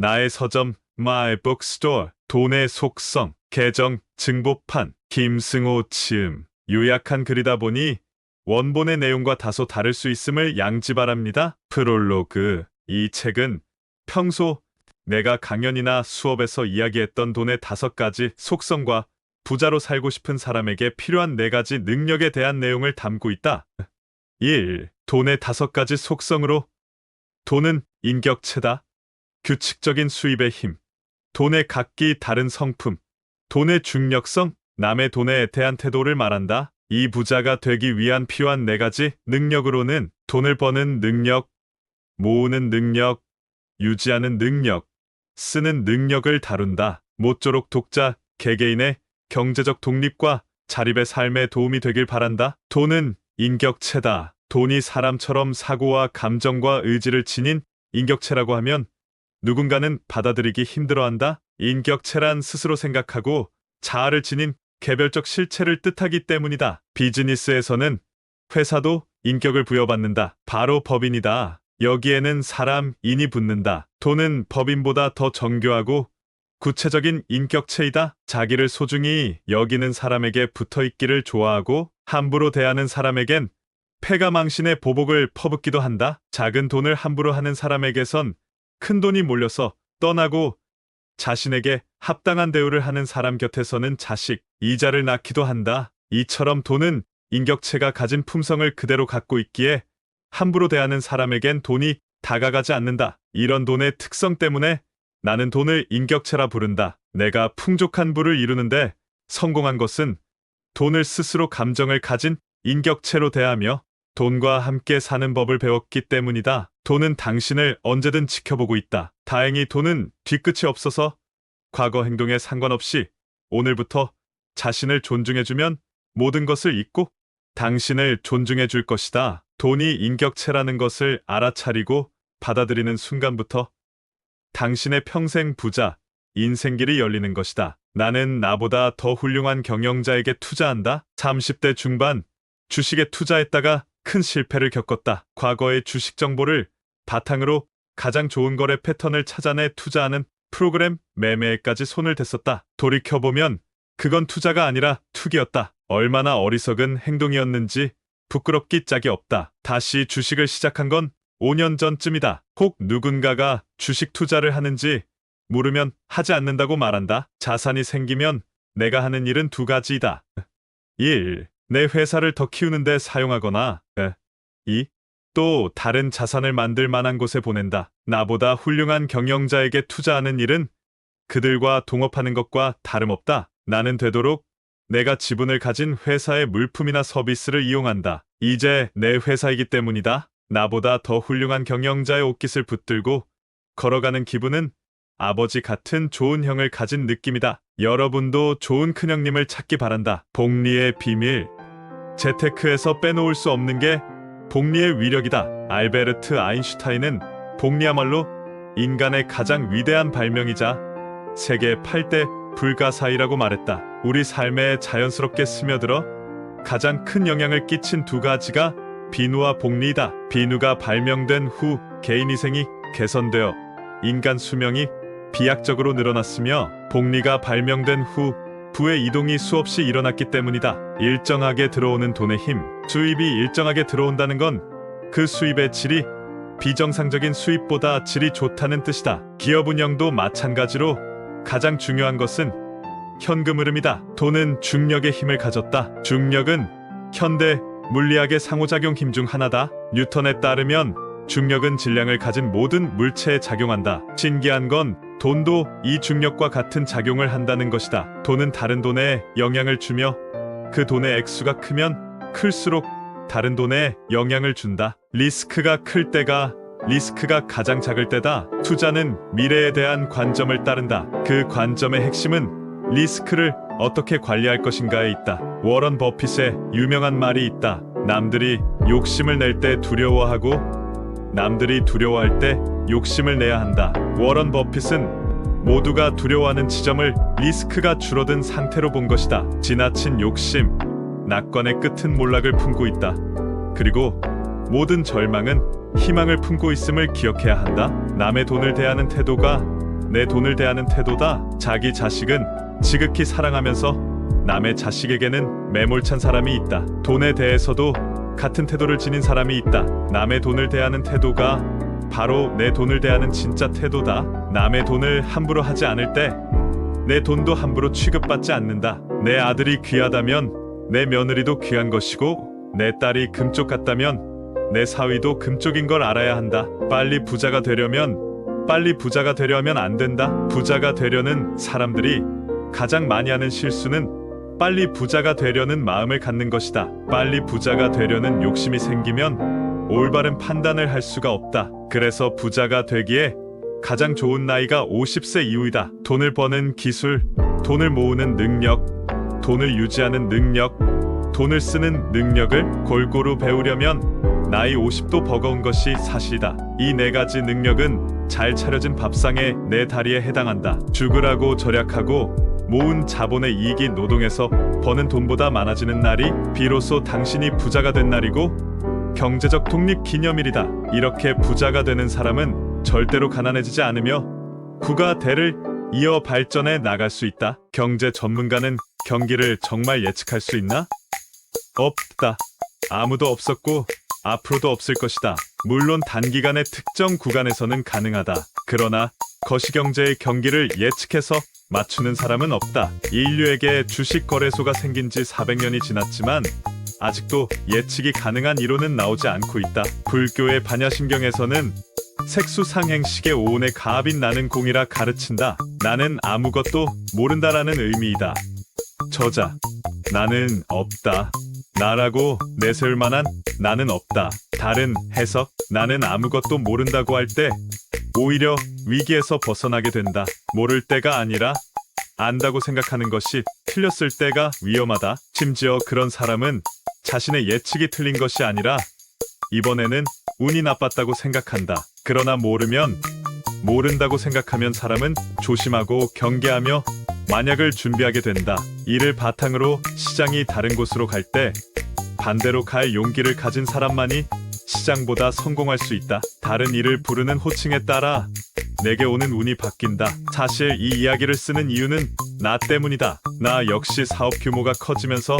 나의 서점, My Bookstore, 돈의 속성, 계정, 증보판, 김승호 치음. 요약한 글이다 보니 원본의 내용과 다소 다를 수 있음을 양지 바랍니다. 프롤로그. 이 책은 평소 내가 강연이나 수업에서 이야기했던 돈의 5가지 속성과 부자로 살고 싶은 사람에게 필요한 4가지 능력에 대한 내용을 담고 있다. 1. 돈의 5가지 속성으로. 돈은 인격체다. 규칙적인 수입의 힘, 돈의 각기 다른 성품, 돈의 중력성, 남의 돈에 대한 태도를 말한다. 이 부자가 되기 위한 필요한 4가지 능력으로는 돈을 버는 능력, 모으는 능력, 유지하는 능력, 쓰는 능력을 다룬다. 모쪼록 독자, 개개인의 경제적 독립과 자립의 삶에 도움이 되길 바란다. 돈은 인격체다. 돈이 사람처럼 사고와 감정과 의지를 지닌 인격체라고 하면 누군가는 받아들이기 힘들어한다. 인격체란 스스로 생각하고 자아를 지닌 개별적 실체를 뜻하기 때문이다. 비즈니스에서는 회사도 인격을 부여받는다. 바로 법인이다. 여기에는 사람, 인이 붙는다. 돈은 법인보다 더 정교하고 구체적인 인격체이다. 자기를 소중히 여기는 사람에게 붙어있기를 좋아하고 함부로 대하는 사람에겐 패가망신의 보복을 퍼붓기도 한다. 작은 돈을 함부로 하는 사람에게선 큰 돈이 몰려서 떠나고 자신에게 합당한 대우를 하는 사람 곁에서는 자식, 이자를 낳기도 한다. 이처럼 돈은 인격체가 가진 품성을 그대로 갖고 있기에 함부로 대하는 사람에겐 돈이 다가가지 않는다. 이런 돈의 특성 때문에 나는 돈을 인격체라 부른다. 내가 풍족한 부를 이루는데 성공한 것은 돈을 스스로 감정을 가진 인격체로 대하며 돈과 함께 사는 법을 배웠기 때문이다. 돈은 당신을 언제든 지켜보고 있다. 다행히 돈은 뒤끝이 없어서 과거 행동에 상관없이 오늘부터 자신을 존중해주면 모든 것을 잊고 당신을 존중해 줄 것이다. 돈이 인격체라는 것을 알아차리고 받아들이는 순간부터 당신의 평생 부자, 인생길이 열리는 것이다. 나는 나보다 더 훌륭한 경영자에게 투자한다. 30대 중반 주식에 투자했다가 큰 실패를 겪었다. 과거의 주식 정보를 바탕으로 가장 좋은 거래 패턴을 찾아내 투자하는 프로그램 매매에까지 손을 댔었다. 돌이켜보면 그건 투자가 아니라 투기였다. 얼마나 어리석은 행동이었는지 부끄럽기 짝이 없다. 다시 주식을 시작한 건 5년 전쯤이다. 혹 누군가가 주식 투자를 하는지 물으면 하지 않는다고 말한다. 자산이 생기면 내가 하는 일은 2가지이다. 1. 내 회사를 더 키우는데 사용하거나 2. 또 다른 자산을 만들 만한 곳에 보낸다. 나보다 훌륭한 경영자에게 투자하는 일은 그들과 동업하는 것과 다름없다. 나는 되도록 내가 지분을 가진 회사의 물품이나 서비스를 이용한다. 이제 내 회사이기 때문이다. 나보다 더 훌륭한 경영자의 옷깃을 붙들고 걸어가는 기분은 아버지 같은 좋은 형을 가진 느낌이다. 여러분도 좋은 큰형님을 찾기 바란다. 복리의 비밀. 재테크에서 빼놓을 수 없는 게 복리의 위력이다. 알베르트 아인슈타인은 복리야말로 인간의 가장 위대한 발명이자 세계 8대 불가사의라고 말했다. 우리 삶에 자연스럽게 스며들어 가장 큰 영향을 끼친 2가지가 비누와 복리이다. 비누가 발명된 후 개인 위생이 개선되어 인간 수명이 비약적으로 늘어났으며 복리가 발명된 후 부의 이동이 수없이 일어났기 때문이다. 일정하게 들어오는 돈의 힘. 수입이 일정하게 들어온다는 건 그 수입의 질이 비정상적인 수입보다 질이 좋다는 뜻이다. 기업 운영도 마찬가지로 가장 중요한 것은 현금 흐름이다. 돈은 중력의 힘을 가졌다. 중력은 현대 물리학의 상호작용 힘 중 하나다. 뉴턴에 따르면 중력은 질량을 가진 모든 물체에 작용한다. 신기한 건 돈도 이 중력과 같은 작용을 한다는 것이다. 돈은 다른 돈에 영향을 주며 그 돈의 액수가 크면 클수록 다른 돈에 영향을 준다. 리스크가 클 때가 리스크가 가장 작을 때다. 투자는 미래에 대한 관점을 따른다. 그 관점의 핵심은 리스크를 어떻게 관리할 것인가에 있다. 워런 버핏의 유명한 말이 있다. 남들이 욕심을 낼 때 두려워하고 남들이 두려워할 때 욕심을 내야 한다. 워런 버핏은 모두가 두려워하는 지점을 리스크가 줄어든 상태로 본 것이다. 지나친 욕심, 낙관의 끝은 몰락을 품고 있다. 그리고 모든 절망은 희망을 품고 있음을 기억해야 한다. 남의 돈을 대하는 태도가 내 돈을 대하는 태도다. 자기 자식은 지극히 사랑하면서 남의 자식에게는 매몰찬 사람이 있다. 돈에 대해서도 같은 태도를 지닌 사람이 있다. 남의 돈을 대하는 태도가 바로 내 돈을 대하는 진짜 태도다. 남의 돈을 함부로 하지 않을 때 내 돈도 함부로 취급받지 않는다. 내 아들이 귀하다면 내 며느리도 귀한 것이고, 내 딸이 금쪽 같다면 내 사위도 금쪽인 걸 알아야 한다. 빨리 부자가 되려면 안 된다. 부자가 되려는 사람들이 가장 많이 하는 실수는 빨리 부자가 되려는 마음을 갖는 것이다. 빨리 부자가 되려는 욕심이 생기면 올바른 판단을 할 수가 없다. 그래서 부자가 되기에 가장 좋은 나이가 50세 이후이다. 돈을 버는 기술, 돈을 모으는 능력, 돈을 유지하는 능력, 돈을 쓰는 능력을 골고루 배우려면 나이 50도 버거운 것이 사실이다. 이 네 가지 능력은 잘 차려진 밥상의 네 다리에 해당한다. 죽으라고 절약하고 모은 자본의 이익이 노동에서 버는 돈보다 많아지는 날이 비로소 당신이 부자가 된 날이고 경제적 독립 기념일이다. 이렇게 부자가 되는 사람은 절대로 가난해지지 않으며 국가 대를 이어 발전해 나갈 수 있다. 경제 전문가는 경기를 정말 예측할 수 있나? 없다. 아무도 없었고 앞으로도 없을 것이다. 물론 단기간의 특정 구간에서는 가능하다. 그러나 거시경제의 경기를 예측해서 맞추는 사람은 없다. 인류에게 주식 거래소가 생긴 지 400년이 지났지만 아직도 예측이 가능한 이론은 나오지 않고 있다. 불교의 반야심경에서는 색수상행식의 오온의 가합인 나는 공이라 가르친다. 나는 아무것도 모른다라는 의미이다. 저자, 나는 없다. 나라고 내세울 만한 나는 없다. 다른 해석, 나는 아무것도 모른다고 할 때 오히려 위기에서 벗어나게 된다. 모를 때가 아니라 안다고 생각하는 것이 틀렸을 때가 위험하다. 심지어 그런 사람은 자신의 예측이 틀린 것이 아니라 이번에는 운이 나빴다고 생각한다. 그러나 모른다고 생각하면 사람은 조심하고 경계하며 만약을 준비하게 된다. 이를 바탕으로 시장이 다른 곳으로 갈 때 반대로 갈 용기를 가진 사람만이 시장보다 성공할 수 있다. 다른 이를 부르는 호칭에 따라 내게 오는 운이 바뀐다. 사실 이 이야기를 쓰는 이유는 나 때문이다. 나 역시 사업 규모가 커지면서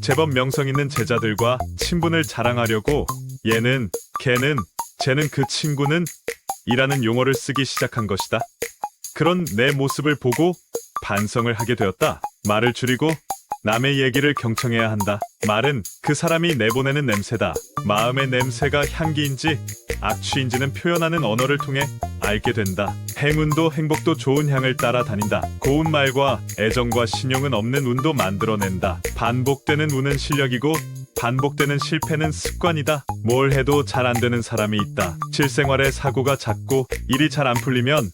제법 명성 있는 제자들과 친분을 자랑하려고 얘는, 걔는, 쟤는, 그 친구는 이라는 용어를 쓰기 시작한 것이다. 그런 내 모습을 보고 반성을 하게 되었다. 말을 줄이고 남의 얘기를 경청해야 한다. 말은 그 사람이 내보내는 냄새다. 마음의 냄새가 향기인지 악취인지는 표현하는 언어를 통해 알게 된다. 행운도 행복도 좋은 향을 따라다닌다. 고운 말과 애정과 신용은 없는 운도 만들어낸다. 반복되는 운은 실력이고 반복되는 실패는 습관이다. 뭘 해도 잘 안 되는 사람이 있다. 실생활에 사고가 잦고 일이 잘 안 풀리면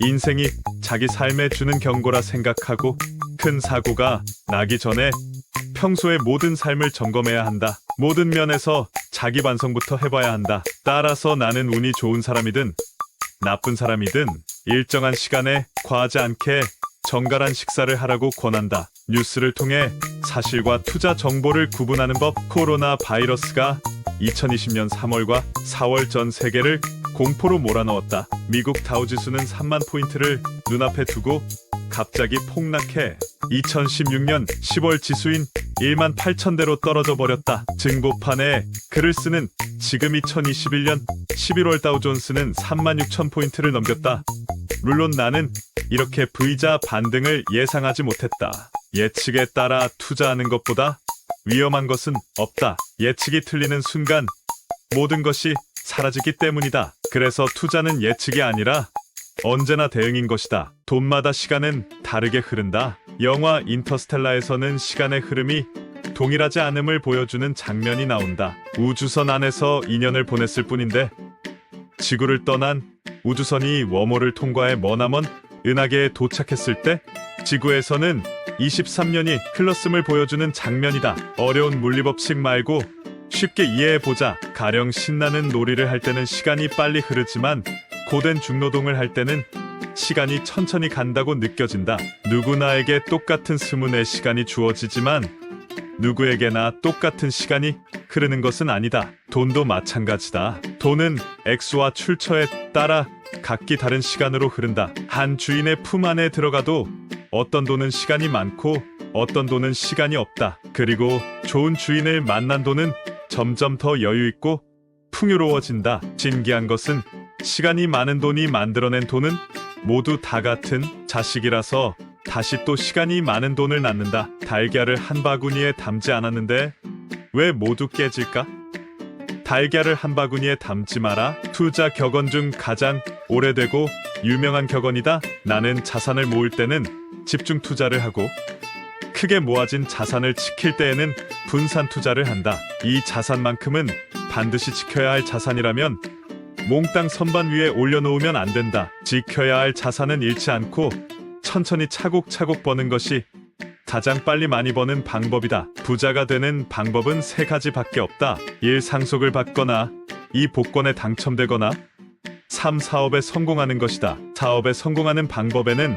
인생이 자기 삶에 주는 경고라 생각하고 큰 사고가 나기 전에 평소의 모든 삶을 점검해야 한다. 모든 면에서 자기 반성부터 해봐야 한다. 따라서 나는 운이 좋은 사람이든 나쁜 사람이든 일정한 시간에 과하지 않게 정갈한 식사를 하라고 권한다. 뉴스를 통해 사실과 투자 정보를 구분하는 법. 코로나 바이러스가 2020년 3월과 4월 전 세계를 공포로 몰아넣었다. 미국 다우지수는 3만 포인트를 눈앞에 두고 갑자기 폭락해 2016년 10월 지수인 1만 8천대로 떨어져 버렸다. 증보판에 글을 쓰는 지금 2021년 11월 다우존스는 3만 6천 포인트를 넘겼다. 물론 나는 이렇게 V자 반등을 예상하지 못했다. 예측에 따라 투자하는 것보다 위험한 것은 없다. 예측이 틀리는 순간 모든 것이 사라지기 때문이다. 그래서 투자는 예측이 아니라 언제나 대응인 것이다. 돈마다 시간은 다르게 흐른다. 영화 인터스텔라에서는 시간의 흐름이 동일하지 않음을 보여주는 장면이 나온다. 우주선 안에서 2년을 보냈을 뿐인데 지구를 떠난 우주선이 웜홀을 통과해 머나먼 은하계에 도착했을 때 지구에서는 23년이 흘렀음을 보여주는 장면이다. 어려운 물리법칙 말고 쉽게 이해해보자. 가령 신나는 놀이를 할 때는 시간이 빨리 흐르지만 고된 중노동을 할 때는 시간이 천천히 간다고 느껴진다. 누구나에게 똑같은 24시간이 주어지지만 누구에게나 똑같은 시간이 흐르는 것은 아니다. 돈도 마찬가지다. 돈은 액수와 출처에 따라 각기 다른 시간으로 흐른다. 한 주인의 품 안에 들어가도 어떤 돈은 시간이 많고 어떤 돈은 시간이 없다. 그리고 좋은 주인을 만난 돈은 점점 더 여유 있고 풍요로워진다. 신기한 것은 시간이 많은 돈이 만들어낸 돈은 모두 다 같은 자식이라서 다시 또 시간이 많은 돈을 낳는다. 달걀을 한 바구니에 담지 않았는데 왜 모두 깨질까? 달걀을 한 바구니에 담지 마라. 투자 격언 중 가장 오래되고 유명한 격언이다. 나는 자산을 모을 때는 집중 투자를 하고 크게 모아진 자산을 지킬 때에는 분산 투자를 한다. 이 자산만큼은 반드시 지켜야 할 자산이라면 몽땅 선반 위에 올려놓으면 안 된다. 지켜야 할 자산은 잃지 않고 천천히 차곡차곡 버는 것이 가장 빨리 많이 버는 방법이다. 부자가 되는 방법은 3가지밖에 없다. 1. 상속을 받거나 2. 복권에 당첨되거나 3. 사업에 성공하는 것이다. 사업에 성공하는 방법에는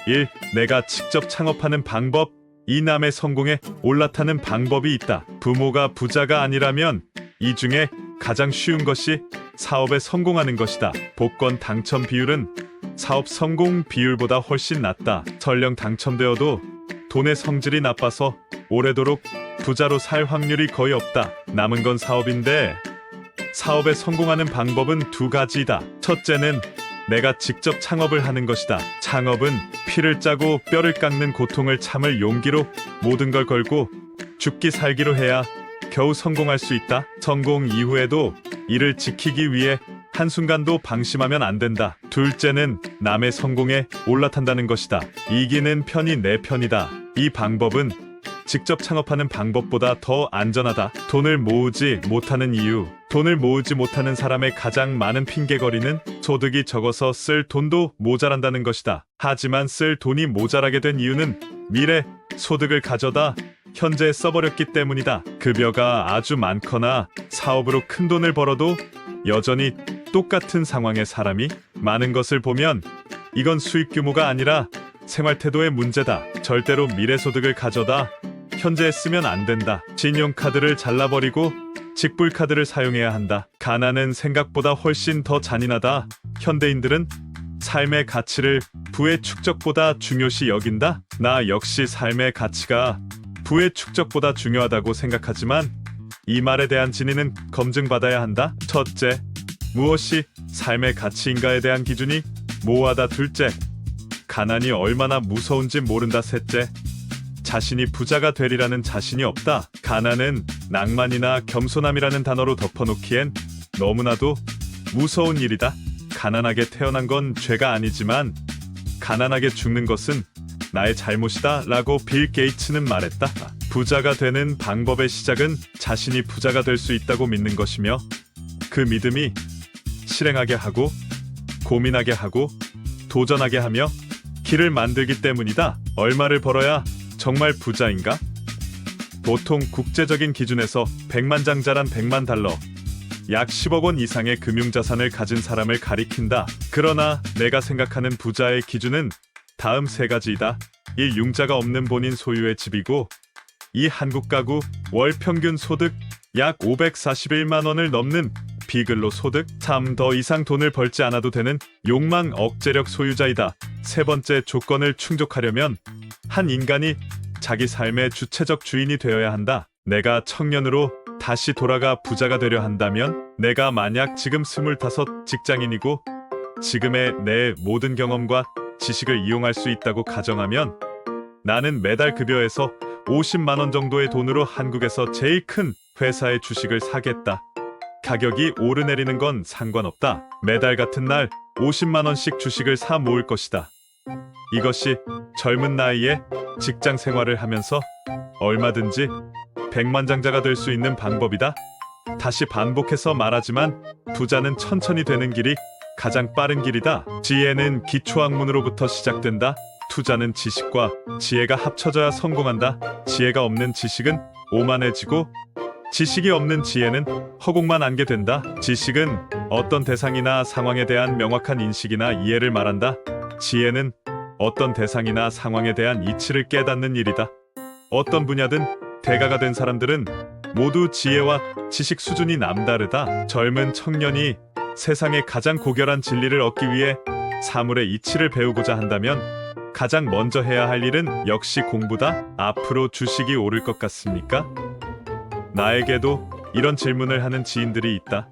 1. 내가 직접 창업하는 방법 2. 남의 성공에 올라타는 방법이 있다. 부모가 부자가 아니라면 이 중에 가장 쉬운 것이 사업에 성공하는 것이다. 복권 당첨 비율은 사업 성공 비율보다 훨씬 낮다. 설령 당첨되어도 돈의 성질이 나빠서 오래도록 부자로 살 확률이 거의 없다. 남은 건 사업인데 사업에 성공하는 방법은 2가지이다. 첫째는 내가 직접 창업을 하는 것이다. 창업은 피를 짜고 뼈를 깎는 고통을 참을 용기로 모든 걸 걸고 죽기 살기로 해야 겨우 성공할 수 있다. 성공 이후에도 이를 지키기 위해 한순간도 방심하면 안 된다. 둘째는 남의 성공에 올라탄다는 것이다. 이기는 편이 내 편이다. 이 방법은 직접 창업하는 방법보다 더 안전하다. 돈을 모으지 못하는 이유. 돈을 모으지 못하는 사람의 가장 많은 핑계거리는 소득이 적어서 쓸 돈도 모자란다는 것이다. 하지만 쓸 돈이 모자라게 된 이유는 미래 소득을 가져다 현재 써버렸기 때문이다. 급여가 아주 많거나 사업으로 큰 돈을 벌어도 여전히 똑같은 상황의 사람이 많은 것을 보면 이건 수익 규모가 아니라 생활 태도의 문제다. 절대로 미래 소득을 가져다 현재에 쓰면 안 된다. 신용카드를 잘라버리고 직불카드를 사용해야 한다. 가난은 생각보다 훨씬 더 잔인하다. 현대인들은 삶의 가치를 부의 축적보다 중요시 여긴다. 나 역시 삶의 가치가 부의 축적보다 중요하다고 생각하지만 이 말에 대한 진위는 검증받아야 한다. 첫째, 무엇이 삶의 가치인가에 대한 기준이 모호하다. 둘째, 가난이 얼마나 무서운지 모른다. 셋째, 자신이 부자가 되리라는 자신이 없다. 가난은 낭만이나 겸손함이라는 단어로 덮어놓기엔 너무나도 무서운 일이다. 가난하게 태어난 건 죄가 아니지만 가난하게 죽는 것은 나의 잘못이다 라고 빌 게이츠는 말했다. 부자가 되는 방법의 시작은 자신이 부자가 될 수 있다고 믿는 것이며 그 믿음이 실행하게 하고 고민하게 하고 도전하게 하며 길을 만들기 때문이다. 얼마를 벌어야 정말 부자인가? 보통 국제적인 기준에서 백만장자란 100만 달러, 약 10억 원 이상의 금융자산을 가진 사람을 가리킨다. 그러나 내가 생각하는 부자의 기준은 다음 3가지이다. 1. 융자가 없는 본인 소유의 집이고 2. 한국 가구 월 평균 소득 약 541만 원을 넘는 비근로 소득 3. 더 이상 돈을 벌지 않아도 되는 욕망 억제력 소유자이다. 3번째 조건을 충족하려면 한 인간이 자기 삶의 주체적 주인이 되어야 한다. 내가 청년으로 다시 돌아가 부자가 되려 한다면 내가 만약 지금 25 직장인이고 지금의 내 모든 경험과 지식을 이용할 수 있다고 가정하면 나는 매달 급여에서 50만 원 정도의 돈으로 한국에서 제일 큰 회사의 주식을 사겠다. 가격이 오르내리는 건 상관없다. 매달 같은 날 50만 원씩 주식을 사 모을 것이다. 이것이 젊은 나이에 직장 생활을 하면서 얼마든지 백만장자가 될 수 있는 방법이다. 다시 반복해서 말하지만 부자는 천천히 되는 길이 가장 빠른 길이다. 지혜는 기초학문으로부터 시작된다. 투자는 지식과 지혜가 합쳐져야 성공한다. 지혜가 없는 지식은 오만해지고 지식이 없는 지혜는 허공만 안게 된다. 지식은 어떤 대상이나 상황에 대한 명확한 인식이나 이해를 말한다. 지혜는 어떤 대상이나 상황에 대한 이치를 깨닫는 일이다. 어떤 분야든 대가가 된 사람들은 모두 지혜와 지식 수준이 남다르다. 젊은 청년이 세상의 가장 고결한 진리를 얻기 위해 사물의 이치를 배우고자 한다면 가장 먼저 해야 할 일은 역시 공부다. 앞으로 주식이 오를 것 같습니까? 나에게도 이런 질문을 하는 지인들이 있다.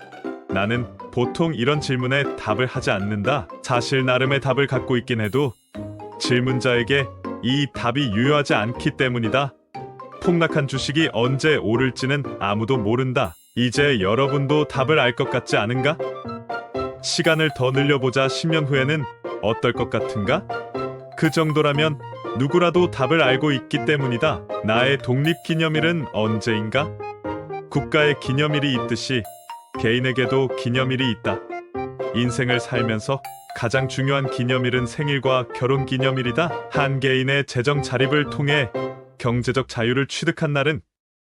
나는 보통 이런 질문에 답을 하지 않는다. 사실 나름의 답을 갖고 있긴 해도 질문자에게 이 답이 유효하지 않기 때문이다. 폭락한 주식이 언제 오를지는 아무도 모른다. 이제 여러분도 답을 알 것 같지 않은가? 시간을 더 늘려보자. 10년 후에는 어떨 것 같은가? 그 정도라면 누구라도 답을 알고 있기 때문이다. 나의 독립기념일은 언제인가? 국가의 기념일이 있듯이 개인에게도 기념일이 있다. 인생을 살면서 가장 중요한 기념일은 생일과 결혼기념일이다. 한 개인의 재정 자립을 통해 경제적 자유를 취득한 날은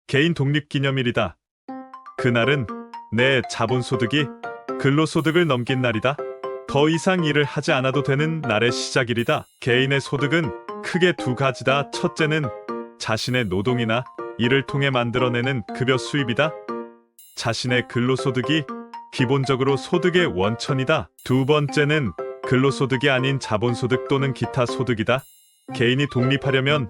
개인 독립기념일이다. 그날은 내 자본소득이 근로소득을 넘긴 날이다. 더 이상 일을 하지 않아도 되는 날의 시작일이다. 개인의 소득은 크게 두 가지다. 첫째는 자신의 노동이나 일을 통해 만들어내는 급여 수입이다. 자신의 근로소득이 기본적으로 소득의 원천이다. 두 번째는 근로소득이 아닌 자본소득 또는 기타 소득이다. 개인이 독립하려면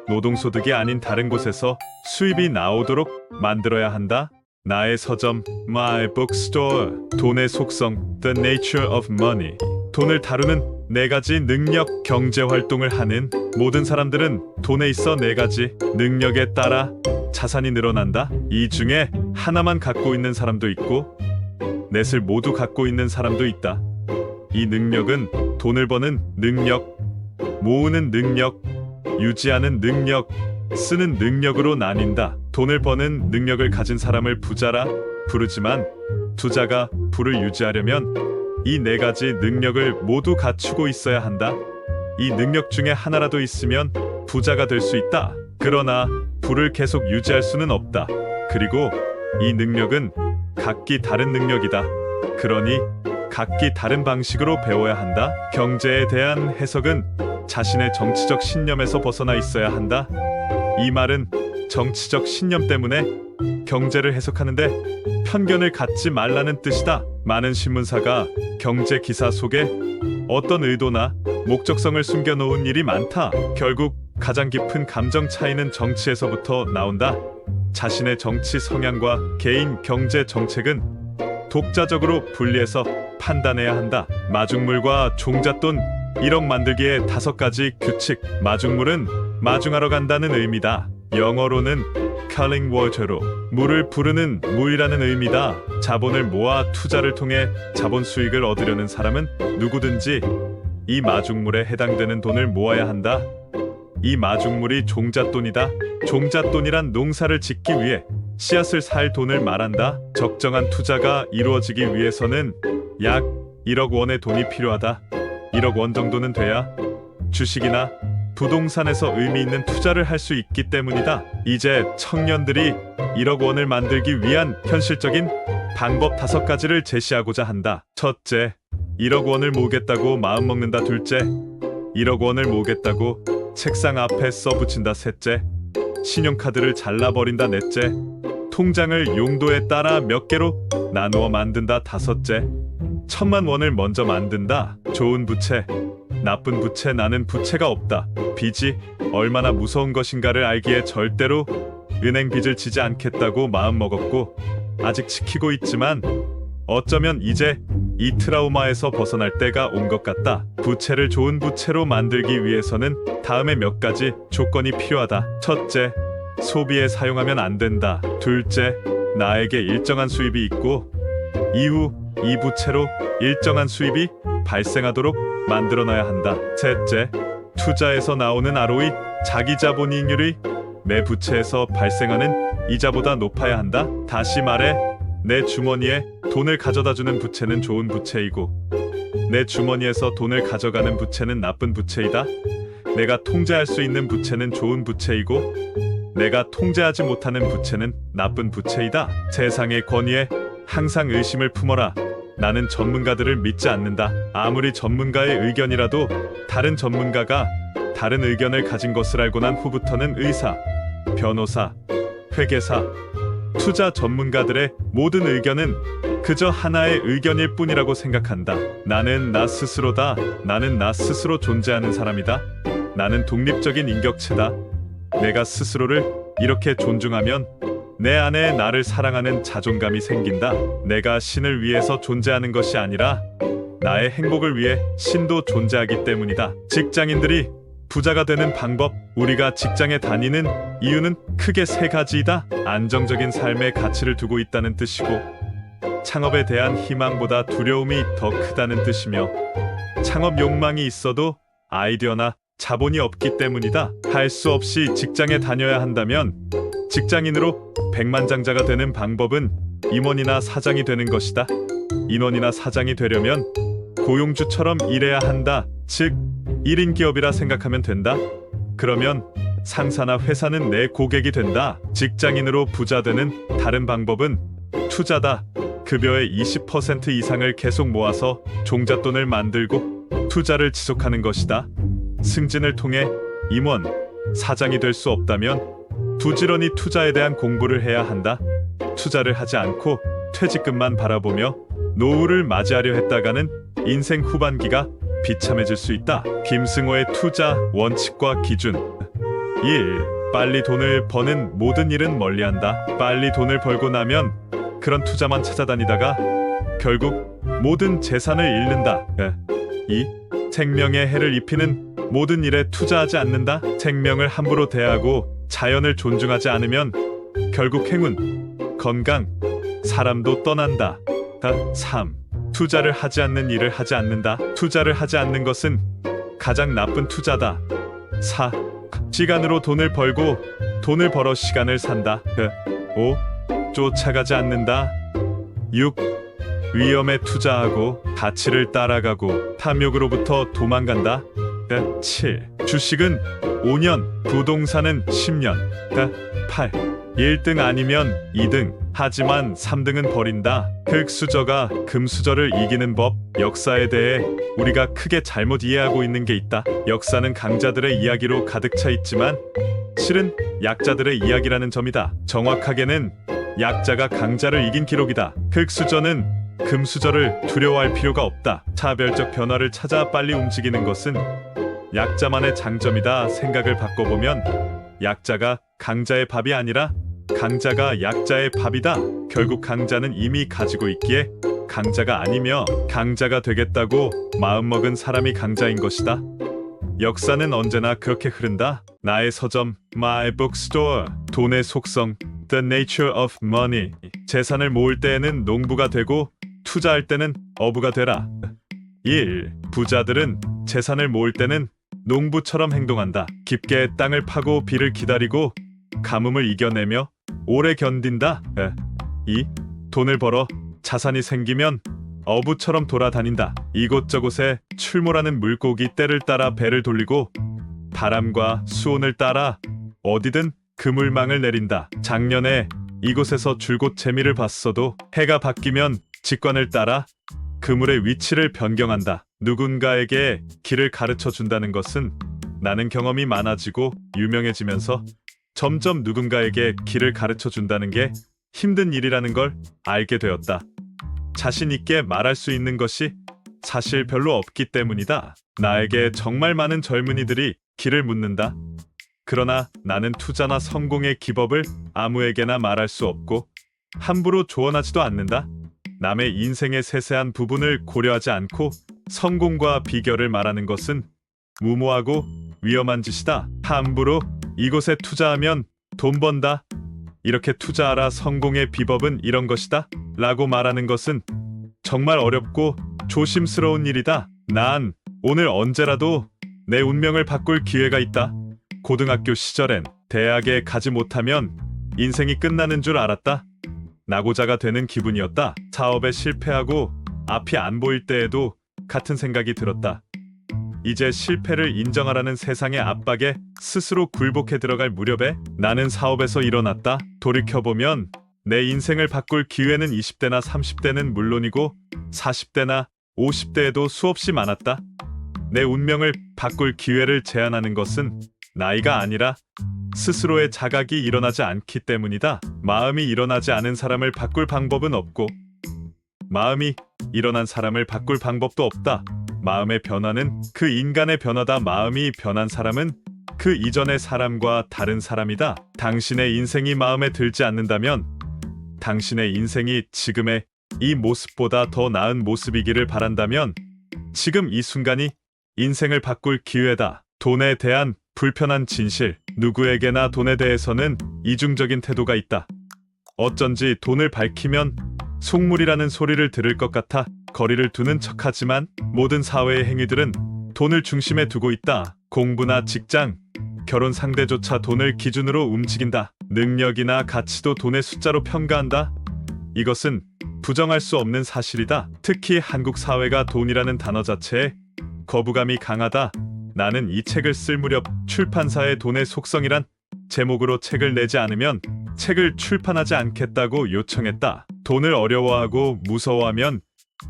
노동소득이 아닌 다른 곳에서 수입이 나오도록 만들어야 한다. 나의 서점 My Bookstore. 돈의 속성 The Nature of Money. 돈을 다루는 네 가지 능력. 경제 활동을 하는 모든 사람들은 돈에 있어 네 가지 능력에 따라 자산이 늘어난다. 이 중에 하나만 갖고 있는 사람도 있고 넷을 모두 갖고 있는 사람도 있다. 이 능력은 돈을 버는 능력, 모으는 능력, 유지하는 능력, 쓰는 능력으로 나뉜다. 돈을 버는 능력을 가진 사람을 부자라 부르지만 부자가 부를 유지하려면 이 네 가지 능력을 모두 갖추고 있어야 한다. 이 능력 중에 하나라도 있으면 부자가 될 수 있다. 그러나 부를 계속 유지할 수는 없다. 그리고 이 능력은 각기 다른 능력이다. 그러니 각기 다른 방식으로 배워야 한다. 경제에 대한 해석은 자신의 정치적 신념에서 벗어나 있어야 한다. 이 말은 정치적 신념 때문에 경제를 해석하는데 편견을 갖지 말라는 뜻이다. 많은 신문사가 경제 기사 속에 어떤 의도나 목적성을 숨겨놓은 일이 많다. 결국 가장 깊은 감정 차이는 정치에서부터 나온다. 자신의 정치 성향과 개인 경제 정책은 독자적으로 분리해서 판단해야 한다. 마중물과 종잣돈 1억 만들기의 5가지 규칙. 마중물은 마중하러 간다는 의미다. 영어로는 calling water로 물을 부르는 무이라는 의미다. 자본을 모아 투자를 통해 자본 수익을 얻으려는 사람은 누구든지 이 마중물에 해당되는 돈을 모아야 한다. 이 마중물이 종잣돈이다. 종잣돈이란 농사를 짓기 위해 씨앗을 살 돈을 말한다. 적정한 투자가 이루어지기 위해서는 약 1억 원의 돈이 필요하다. 1억 원 정도는 돼야 주식이나 부동산에서 의미 있는 투자를 할 수 있기 때문이다. 이제 청년들이 1억 원을 만들기 위한 현실적인 방법 5가지를 제시하고자 한다. 첫째, 1억 원을 모으겠다고 마음먹는다. 둘째, 1억 원을 모으겠다고 책상 앞에 써붙인다. 셋째, 신용카드를 잘라버린다. 넷째, 통장을 용도에 따라 몇 개로 나누어 만든다. 다섯째, 1,000만 원을 먼저 만든다. 좋은 부채, 나쁜 부채. 나는 부채가 없다. 빚이 얼마나 무서운 것인가를 알기에 절대로 은행 빚을 지지 않겠다고 마음먹었고 아직 지키고 있지만 어쩌면 이제 이 트라우마에서 벗어날 때가 온 것 같다. 부채를 좋은 부채로 만들기 위해서는 다음에 몇 가지 조건이 필요하다. 첫째, 소비에 사용하면 안 된다. 둘째, 나에게 일정한 수입이 있고 이후 이 부채로 일정한 수입이 발생하도록 만들어놔야 한다. 셋째, 투자에서 나오는 ROE, 자기자본이익률이 매 부채에서 발생하는 이자보다 높아야 한다. 다시 말해 내 주머니에 돈을 가져다주는 부채는 좋은 부채이고 내 주머니에서 돈을 가져가는 부채는 나쁜 부채이다. 내가 통제할 수 있는 부채는 좋은 부채이고 내가 통제하지 못하는 부채는 나쁜 부채이다. 세상의 권위에 항상 의심을 품어라. 나는 전문가들을 믿지 않는다. 아무리 전문가의 의견이라도 다른 전문가가 다른 의견을 가진 것을 알고 난 후부터는 의사, 변호사, 회계사, 투자 전문가들의 모든 의견은 그저 하나의 의견일 뿐이라고 생각한다. 나는 나 스스로다. 나는 나 스스로 존재하는 사람이다. 나는 독립적인 인격체다. 내가 스스로를 이렇게 존중하면 내 안에 나를 사랑하는 자존감이 생긴다. 내가 신을 위해서 존재하는 것이 아니라 나의 행복을 위해 신도 존재하기 때문이다. 직장인들이 부자가 되는 방법, 우리가 직장에 다니는 이유는 크게 세 가지이다. 안정적인 삶의 가치를 두고 있다는 뜻이고, 창업에 대한 희망보다 두려움이 더 크다는 뜻이며, 창업 욕망이 있어도 아이디어나 자본이 없기 때문이다. 할 수 없이 직장에 다녀야 한다면 직장인으로 백만장자가 되는 방법은 임원이나 사장이 되는 것이다. 인원이나 사장이 되려면 고용주처럼 일해야 한다. 즉 1인 기업이라 생각하면 된다. 그러면 상사나 회사는 내 고객이 된다. 직장인으로 부자 되는 다른 방법은 투자다. 급여의 20% 이상을 계속 모아서 종잣돈을 만들고 투자를 지속하는 것이다. 승진을 통해 임원, 사장이 될 수 없다면 부지런히 투자에 대한 공부를 해야 한다. 투자를 하지 않고 퇴직금만 바라보며 노후를 맞이하려 했다가는 인생 후반기가 비참해질 수 있다. 김승호의 투자 원칙과 기준. 1. 빨리 돈을 버는 모든 일은 멀리한다. 빨리 돈을 벌고 나면 그런 투자만 찾아다니다가 결국 모든 재산을 잃는다. 2. 생명에 해를 입히는 모든 일에 투자하지 않는다. 생명을 함부로 대하고 자연을 존중하지 않으면 결국 행운, 건강, 사람도 떠난다. 3. 투자를 하지 않는 일을 하지 않는다. 투자를 하지 않는 것은 가장 나쁜 투자다. 4. 시간으로 돈을 벌고 돈을 벌어 시간을 산다. 5. 쫓아가지 않는다. 6. 위험에 투자하고 가치를 따라가고 탐욕으로부터 도망간다. 7. 주식은 5년, 부동산은 10년. 8. 1등 아니면 2등, 하지만 3등은 버린다. 흙수저가 금수저를 이기는 법. 역사에 대해 우리가 크게 잘못 이해하고 있는 게 있다. 역사는 강자들의 이야기로 가득 차 있지만 실은 약자들의 이야기라는 점이다. 정확하게는 약자가 강자를 이긴 기록이다. 흙수저는 금수저를 두려워할 필요가 없다. 차별적 변화를 찾아 빨리 움직이는 것은 약자만의 장점이다. 생각을 바꿔보면 약자가 강자의 밥이 아니라 강자가 약자의 밥이다. 결국 강자는 이미 가지고 있기에 강자가 아니며 강자가 되겠다고 마음먹은 사람이 강자인 것이다. 역사는 언제나 그렇게 흐른다. 나의 서점, My Bookstore. 돈의 속성, The Nature of Money. 재산을 모을 때에는 농부가 되고 투자할 때는 어부가 되라. 1. 부자들은 재산을 모을 때는 농부처럼 행동한다. 깊게 땅을 파고 비를 기다리고 가뭄을 이겨내며 오래 견딘다. 2. 돈을 벌어 자산이 생기면 어부처럼 돌아다닌다. 이곳저곳에 출몰하는 물고기 떼를 따라 배를 돌리고 바람과 수온을 따라 어디든 그물망을 내린다. 작년에 이곳에서 줄곧 재미를 봤어도 해가 바뀌면 직관을 따라 그물의 위치를 변경한다. 누군가에게 길을 가르쳐 준다는 것은 나는 경험이 많아지고 유명해지면서 점점 누군가에게 길을 가르쳐 준다는 게 힘든 일이라는 걸 알게 되었다. 자신 있게 말할 수 있는 것이 사실 별로 없기 때문이다. 나에게 정말 많은 젊은이들이 길을 묻는다. 그러나 나는 투자나 성공의 기법을 아무에게나 말할 수 없고 함부로 조언하지도 않는다. 남의 인생의 세세한 부분을 고려하지 않고 성공과 비결을 말하는 것은 무모하고 위험한 짓이다. 함부로 이곳에 투자하면 돈 번다. 이렇게 투자하라. 성공의 비법은 이런 것이다. 라고 말하는 것은 정말 어렵고 조심스러운 일이다. 난 오늘 언제라도 내 운명을 바꿀 기회가 있다. 고등학교 시절엔 대학에 가지 못하면 인생이 끝나는 줄 알았다. 낙오자가 되는 기분이었다. 사업에 실패하고 앞이 안 보일 때에도 같은 생각이 들었다. 이제 실패를 인정하라는 세상의 압박에 스스로 굴복해 들어갈 무렵에 나는 사업에서 일어났다. 돌이켜보면 내 인생을 바꿀 기회는 20대나 30대는 물론이고 40대나 50대에도 수없이 많았다. 내 운명을 바꿀 기회를 제한하는 것은 나이가 아니라 스스로의 자각이 일어나지 않기 때문이다. 마음이 일어나지 않은 사람을 바꿀 방법은 없고 마음이 일어난 사람을 바꿀 방법도 없다. 마음의 변화는 그 인간의 변화다. 마음이 변한 사람은 그 이전의 사람과 다른 사람이다. 당신의 인생이 마음에 들지 않는다면 당신의 인생이 지금의 이 모습보다 더 나은 모습이기를 바란다면 지금 이 순간이 인생을 바꿀 기회다. 돈에 대한 불편한 진실. 누구에게나 돈에 대해서는 이중적인 태도가 있다. 어쩐지 돈을 밝히면 속물이라는 소리를 들을 것 같아 거리를 두는 척하지만 모든 사회의 행위들은 돈을 중심에 두고 있다. 공부나 직장, 결혼 상대조차 돈을 기준으로 움직인다. 능력이나 가치도 돈의 숫자로 평가한다. 이것은 부정할 수 없는 사실이다. 특히 한국 사회가 돈이라는 단어 자체에 거부감이 강하다. 나는 이 책을 쓸 무렵 출판사의 돈의 속성이란 제목으로 책을 내지 않으면 책을 출판하지 않겠다고 요청했다. 돈을 어려워하고 무서워하면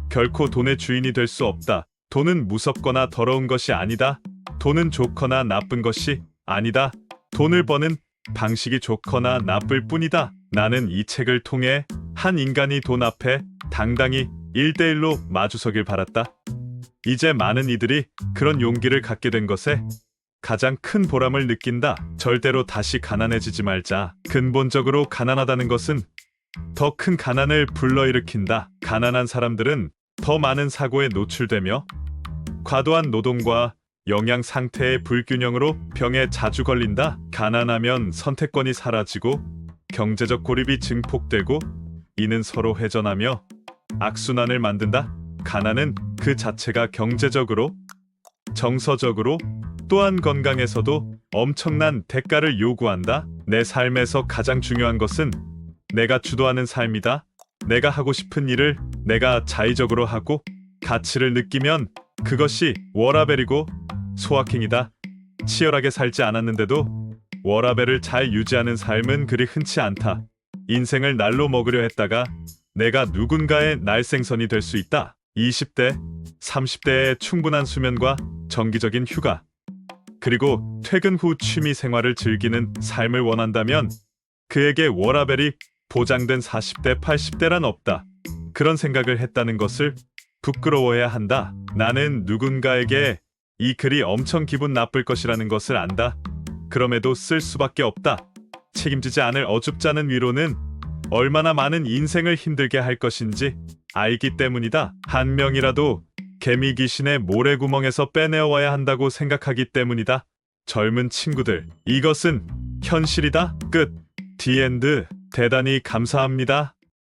결코 돈의 주인이 될 수 없다. 돈은 무섭거나 더러운 것이 아니다. 돈은 좋거나 나쁜 것이 아니다. 돈을 버는 방식이 좋거나 나쁠 뿐이다. 나는 이 책을 통해 한 인간이 돈 앞에 당당히 1대1로 마주서길 바랐다. 이제 많은 이들이 그런 용기를 갖게 된 것에 가장 큰 보람을 느낀다. 절대로 다시 가난해지지 말자. 근본적으로 가난하다는 것은 더 큰 가난을 불러일으킨다. 가난한 사람들은 더 많은 사고에 노출되며 과도한 노동과 영양 상태의 불균형으로 병에 자주 걸린다. 가난하면 선택권이 사라지고 경제적 고립이 증폭되고 이는 서로 회전하며 악순환을 만든다. 가난은 그 자체가 경제적으로, 정서적으로, 또한 건강에서도 엄청난 대가를 요구한다. 내 삶에서 가장 중요한 것은 내가 주도하는 삶이다. 내가 하고 싶은 일을 내가 자의적으로 하고 가치를 느끼면 그것이 워라밸이고 소확행이다. 치열하게 살지 않았는데도 워라밸을 잘 유지하는 삶은 그리 흔치 않다. 인생을 날로 먹으려 했다가 내가 누군가의 날생선이 될 수 있다. 20대, 30대의 충분한 수면과 정기적인 휴가, 그리고 퇴근 후 취미 생활을 즐기는 삶을 원한다면 그에게 워라밸이 보장된 40대, 80대란 없다. 그런 생각을 했다는 것을 부끄러워해야 한다. 나는 누군가에게 이 글이 엄청 기분 나쁠 것이라는 것을 안다. 그럼에도 쓸 수밖에 없다. 책임지지 않을 어줍지 않은 위로는 얼마나 많은 인생을 힘들게 할 것인지 알기 때문이다. 한 명이라도 개미 귀신의 모래구멍에서 빼내어와야 한다고 생각하기 때문이다. 젊은 친구들, 이것은 현실이다. 끝. The end. 대단히 감사합니다.